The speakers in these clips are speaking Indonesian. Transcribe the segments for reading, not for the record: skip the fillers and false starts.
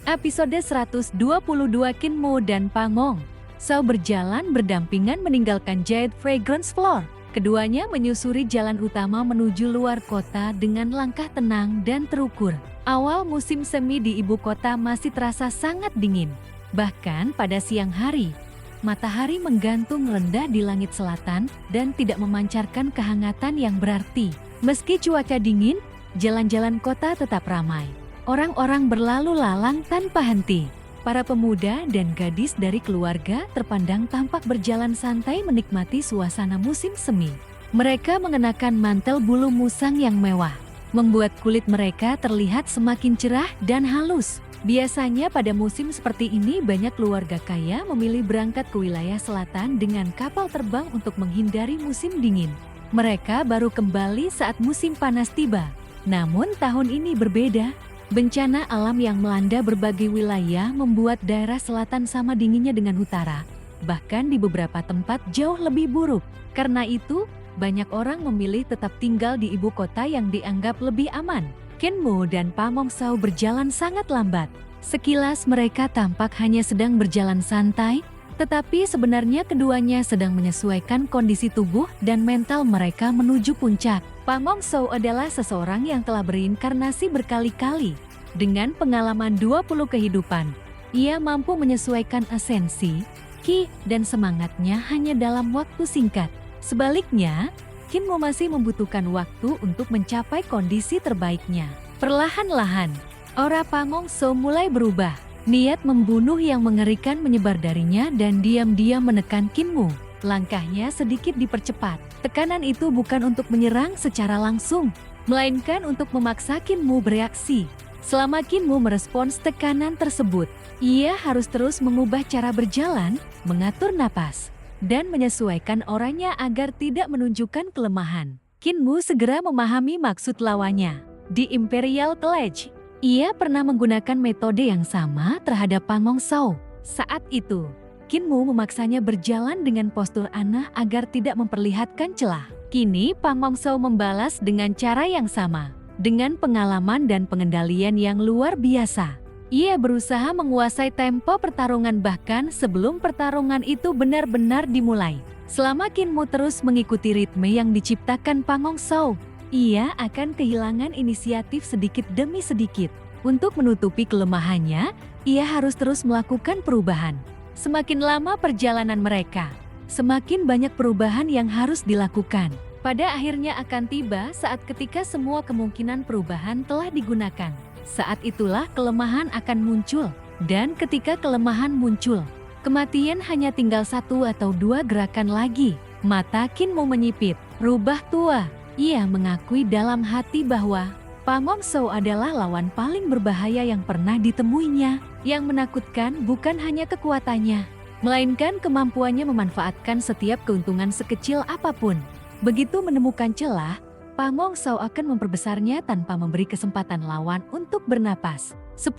Episode 122 Kinmo dan Pangong Sao berjalan berdampingan meninggalkan Jade Fragrance Floor. Keduanya menyusuri jalan utama menuju luar kota dengan langkah tenang dan terukur. Awal musim semi di ibu kota masih terasa sangat dingin. Bahkan pada siang hari, matahari menggantung rendah di langit selatan dan tidak memancarkan kehangatan yang berarti. Meski cuaca dingin, jalan-jalan kota tetap ramai. Orang-orang berlalu lalang tanpa henti. Para pemuda dan gadis dari keluarga terpandang tampak berjalan santai menikmati suasana musim semi. Mereka mengenakan mantel bulu musang yang mewah, membuat kulit mereka terlihat semakin cerah dan halus. Biasanya pada musim seperti ini banyak keluarga kaya memilih berangkat ke wilayah selatan dengan kapal terbang untuk menghindari musim dingin. Mereka baru kembali saat musim panas tiba. Namun tahun ini berbeda. Bencana alam yang melanda berbagai wilayah membuat daerah selatan sama dinginnya dengan utara. Bahkan di beberapa tempat jauh lebih buruk. Karena itu, banyak orang memilih tetap tinggal di ibu kota yang dianggap lebih aman. Kinmo dan Pamong Sao berjalan sangat lambat. Sekilas mereka tampak hanya sedang berjalan santai, tetapi sebenarnya keduanya sedang menyesuaikan kondisi tubuh dan mental mereka menuju puncak. Pamong Sao adalah seseorang yang telah berinkarnasi berkali-kali. Dengan pengalaman 20 kehidupan, ia mampu menyesuaikan esensi, ki, dan semangatnya hanya dalam waktu singkat. Sebaliknya, Kinmo masih membutuhkan waktu untuk mencapai kondisi terbaiknya. Perlahan-lahan, aura Pamong Sao mulai berubah. Niat membunuh yang mengerikan menyebar darinya dan diam-diam menekan Kinmo. Langkahnya sedikit dipercepat. Tekanan itu bukan untuk menyerang secara langsung, melainkan untuk memaksa Kinmo bereaksi. Selama Kinmo merespons tekanan tersebut, ia harus terus mengubah cara berjalan, mengatur napas, dan menyesuaikan auranya agar tidak menunjukkan kelemahan. Kinmo segera memahami maksud lawannya. Di Imperial College, ia pernah menggunakan metode yang sama terhadap Pamong Sao. Saat itu, Kinmo memaksanya berjalan dengan postur aneh agar tidak memperlihatkan celah. Kini Pamong Sao membalas dengan cara yang sama. Dengan pengalaman dan pengendalian yang luar biasa, ia berusaha menguasai tempo pertarungan bahkan sebelum pertarungan itu benar-benar dimulai. Selama Kinmo terus mengikuti ritme yang diciptakan Pamong Sao, ia akan kehilangan inisiatif sedikit demi sedikit. Untuk menutupi kelemahannya, ia harus terus melakukan perubahan. Semakin lama perjalanan mereka, semakin banyak perubahan yang harus dilakukan. Pada akhirnya akan tiba saat ketika semua kemungkinan perubahan telah digunakan. Saat itulah kelemahan akan muncul. Dan ketika kelemahan muncul, kematian hanya tinggal satu atau dua gerakan lagi. Mata Kinmo menyipit, rubah tua. Ia mengakui dalam hati bahwa Pamong Sao adalah lawan paling berbahaya yang pernah ditemuinya. Yang menakutkan bukan hanya kekuatannya, melainkan kemampuannya memanfaatkan setiap keuntungan sekecil apapun. Begitu menemukan celah, Pamong Sao akan memperbesarnya tanpa memberi kesempatan lawan untuk bernapas. 10.000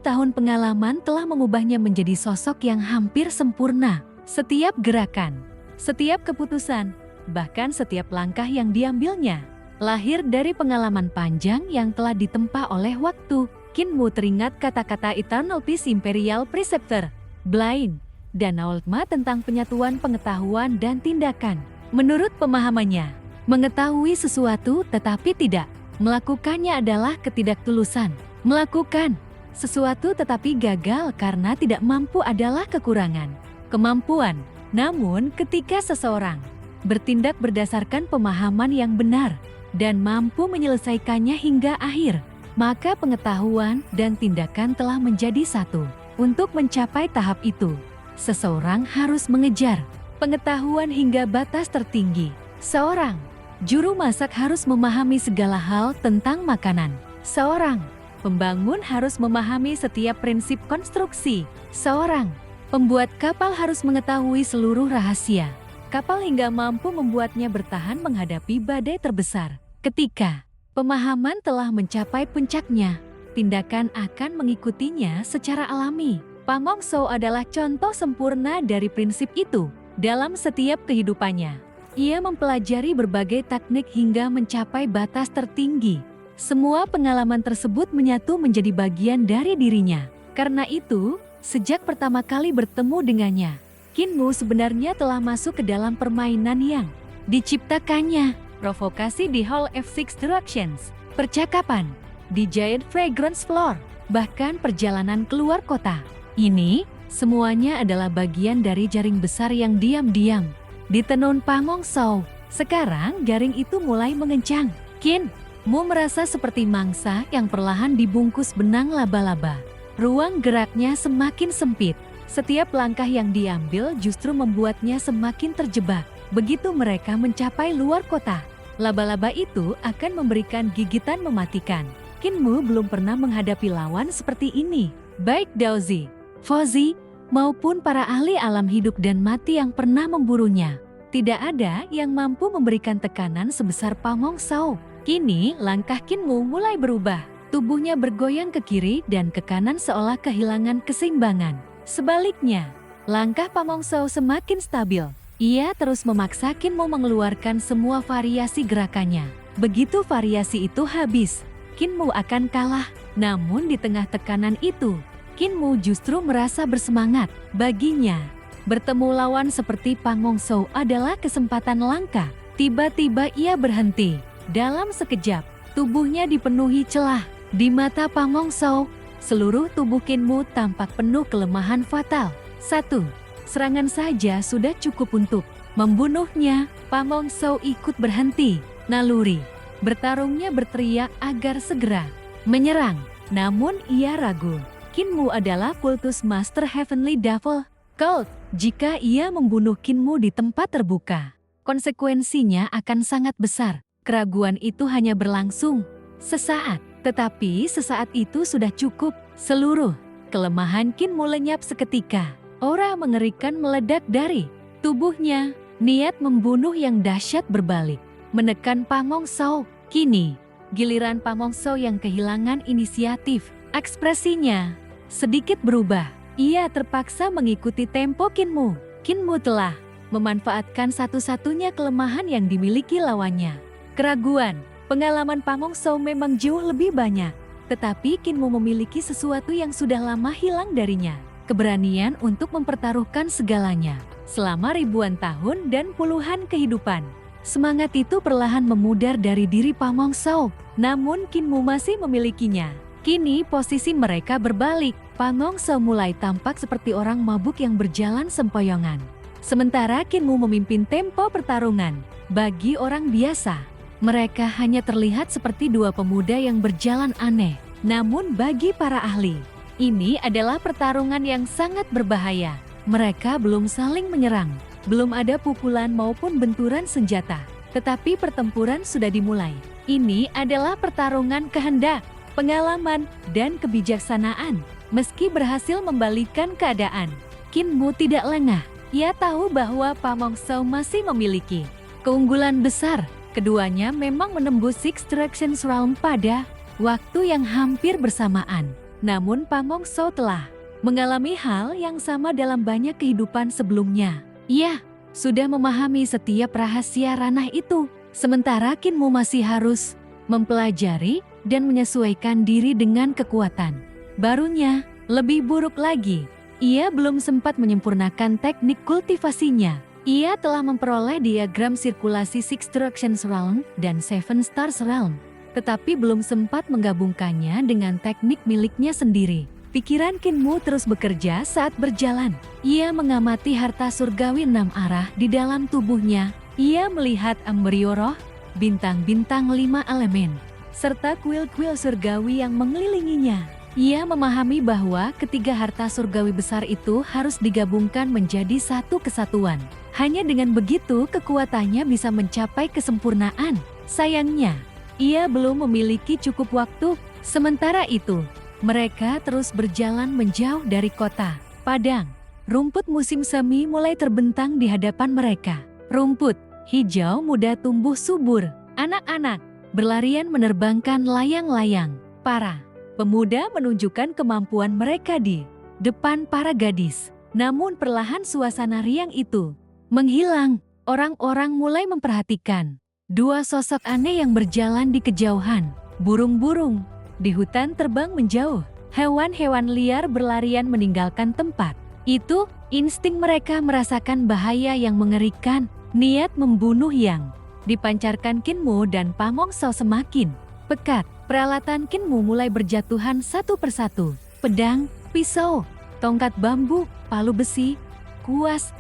tahun pengalaman telah mengubahnya menjadi sosok yang hampir sempurna. Setiap gerakan, setiap keputusan, bahkan setiap langkah yang diambilnya, lahir dari pengalaman panjang yang telah ditempa oleh waktu. Kinmo teringat kata-kata Eternal Peace Imperial Preceptor, Blind, dan Naultma tentang penyatuan pengetahuan dan tindakan. Menurut pemahamannya, mengetahui sesuatu tetapi tidak melakukannya adalah ketidaktulusan. Melakukan sesuatu tetapi gagal karena tidak mampu adalah kekurangan kemampuan. Namun ketika seseorang bertindak berdasarkan pemahaman yang benar dan mampu menyelesaikannya hingga akhir, maka pengetahuan dan tindakan telah menjadi satu. Untuk mencapai tahap itu, seseorang harus mengejar pengetahuan hingga batas tertinggi. Seorang juru masak harus memahami segala hal tentang makanan. Seorang pembangun harus memahami setiap prinsip konstruksi. Seorang pembuat kapal harus mengetahui seluruh rahasia kapal hingga mampu membuatnya bertahan menghadapi badai terbesar. Ketika pemahaman telah mencapai puncaknya, tindakan akan mengikutinya secara alami. Pamong Sao adalah contoh sempurna dari prinsip itu. Dalam setiap kehidupannya, ia mempelajari berbagai teknik hingga mencapai batas tertinggi. Semua pengalaman tersebut menyatu menjadi bagian dari dirinya. Karena itu, sejak pertama kali bertemu dengannya, Kinmu sebenarnya telah masuk ke dalam permainan yang diciptakannya. Provokasi di Hall F6 Directions, percakapan di Giant Fragrance Floor, bahkan perjalanan keluar kota. Ini semuanya adalah bagian dari jaring besar yang diam-diam ditenun Pangong Shou. Sekarang jaring itu mulai mengencang. Kinmu merasa seperti mangsa yang perlahan dibungkus benang laba-laba. Ruang geraknya semakin sempit. Setiap langkah yang diambil justru membuatnya semakin terjebak. Begitu mereka mencapai luar kota, laba-laba itu akan memberikan gigitan mematikan. Kinmu belum pernah menghadapi lawan seperti ini. Baik Daozi, Fauzi, maupun para ahli alam hidup dan mati yang pernah memburunya, tidak ada yang mampu memberikan tekanan sebesar Pangong Shou. Kini langkah Kinmu mulai berubah. Tubuhnya bergoyang ke kiri dan ke kanan seolah kehilangan keseimbangan. Sebaliknya, langkah Pangong Shou semakin stabil. Ia terus memaksa Kinmu mengeluarkan semua variasi gerakannya. Begitu variasi itu habis, Kinmu akan kalah. Namun di tengah tekanan itu, Kinmu justru merasa bersemangat. Baginya, bertemu lawan seperti Pangong Shou adalah kesempatan langka. Tiba-tiba ia berhenti. Dalam sekejap, tubuhnya dipenuhi celah. Di mata Pangong Shou, seluruh tubuh Kinmu tampak penuh kelemahan fatal. 1. Serangan saja sudah cukup untuk membunuhnya. Pangong Shou ikut berhenti. Naluri bertarungnya berteriak agar segera menyerang. Namun ia ragu. Kinmu adalah kultus Master Heavenly Devil Cult. Jika ia membunuh Kinmu di tempat terbuka, konsekuensinya akan sangat besar. Keraguan itu hanya berlangsung sesaat. Tetapi sesaat itu sudah cukup. Seluruh kelemahan Kinmu lenyap seketika. Aura mengerikan meledak dari tubuhnya. Niat membunuh yang dahsyat berbalik, menekan Pangong Shou. Kini, giliran Pangong Shou yang kehilangan inisiatif. Ekspresinya sedikit berubah. Ia terpaksa mengikuti tempo Kinmu. Kinmu telah memanfaatkan satu-satunya kelemahan yang dimiliki lawannya. Keraguan. Pengalaman Pangong Shou memang jauh lebih banyak, tetapi Kinmu memiliki sesuatu yang sudah lama hilang darinya. Keberanian untuk mempertaruhkan segalanya. Selama ribuan tahun dan puluhan kehidupan, semangat itu perlahan memudar dari diri Pangong Shou. Namun Kinmu masih memilikinya. Kini posisi mereka berbalik. Pangong Shou mulai tampak seperti orang mabuk yang berjalan sempoyongan. Sementara Kinmu memimpin tempo pertarungan. Bagi orang biasa, mereka hanya terlihat seperti dua pemuda yang berjalan aneh. Namun bagi para ahli, ini adalah pertarungan yang sangat berbahaya. Mereka belum saling menyerang, belum ada pukulan maupun benturan senjata. Tetapi pertempuran sudah dimulai. Ini adalah pertarungan kehendak, pengalaman, dan kebijaksanaan. Meski berhasil membalikkan keadaan, Kinmu tidak lengah. Ia tahu bahwa Pangong Shou masih memiliki keunggulan besar. Keduanya memang menembus Six Directions Realm pada waktu yang hampir bersamaan. Namun Pangong Shou telah mengalami hal yang sama dalam banyak kehidupan sebelumnya. Ia sudah memahami setiap rahasia ranah itu. Sementara Kinmu masih harus mempelajari dan menyesuaikan diri dengan kekuatan barunya. Lebih buruk lagi, ia belum sempat menyempurnakan teknik kultivasinya. Ia telah memperoleh diagram sirkulasi Six Directions Realm dan Seven Stars Realm, tetapi belum sempat menggabungkannya dengan teknik miliknya sendiri. Pikiran Kinmu terus bekerja saat berjalan. Ia mengamati harta surgawi 6 arah di dalam tubuhnya. Ia melihat embrio roh, bintang-bintang 5 elemen, serta kuil-kuil surgawi yang mengelilinginya. Ia memahami bahwa ketiga harta surgawi besar itu harus digabungkan menjadi satu kesatuan. Hanya dengan begitu kekuatannya bisa mencapai kesempurnaan. Sayangnya, ia belum memiliki cukup waktu. Sementara itu, mereka terus berjalan menjauh dari kota. Padang rumput musim semi mulai terbentang di hadapan mereka. Rumput hijau muda tumbuh subur. Anak-anak berlarian menerbangkan layang-layang. Para pemuda menunjukkan kemampuan mereka di depan para gadis. Namun perlahan suasana riang itu menghilang. Orang-orang mulai memperhatikan dua sosok aneh yang berjalan di kejauhan. Burung-burung di hutan terbang menjauh. Hewan-hewan liar berlarian meninggalkan tempat. Itu, insting mereka merasakan bahaya yang mengerikan. Niat membunuh yang dipancarkan Kinmo dan Pamong Sao semakin pekat. Peralatan Kinmo mulai berjatuhan satu persatu. Pedang, pisau, tongkat bambu, palu besi, kuas,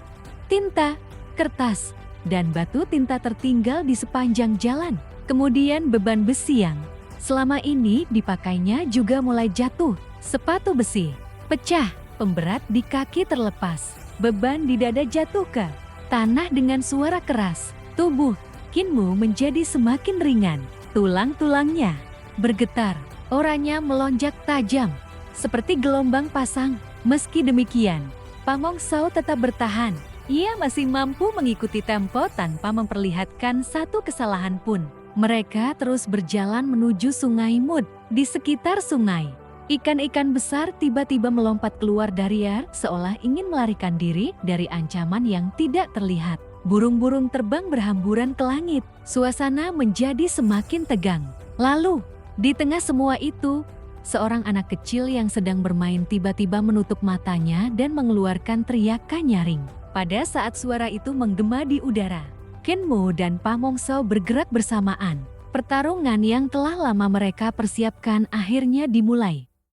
tinta, kertas, dan batu tinta tertinggal di sepanjang jalan. Kemudian beban besi yang selama ini dipakainya juga mulai jatuh. Sepatu besi pecah, pemberat di kaki terlepas, beban di dada jatuh ke tanah dengan suara keras. Tubuh Kinmo menjadi semakin ringan, tulang-tulangnya bergetar, oranya melonjak tajam, seperti gelombang pasang. Meski demikian, Pamong Sao tetap bertahan. Ia masih mampu mengikuti tempo tanpa memperlihatkan satu kesalahan pun. Mereka terus berjalan menuju Sungai Mud. Di sekitar sungai, ikan-ikan besar tiba-tiba melompat keluar dari air seolah ingin melarikan diri dari ancaman yang tidak terlihat. Burung-burung terbang berhamburan ke langit. Suasana menjadi semakin tegang. Lalu, di tengah semua itu, seorang anak kecil yang sedang bermain tiba-tiba menutup matanya dan mengeluarkan teriakan nyaring. Pada saat suara itu menggema di udara, Kinmo dan Pamong Sao bergerak bersamaan. Pertarungan yang telah lama mereka persiapkan akhirnya dimulai.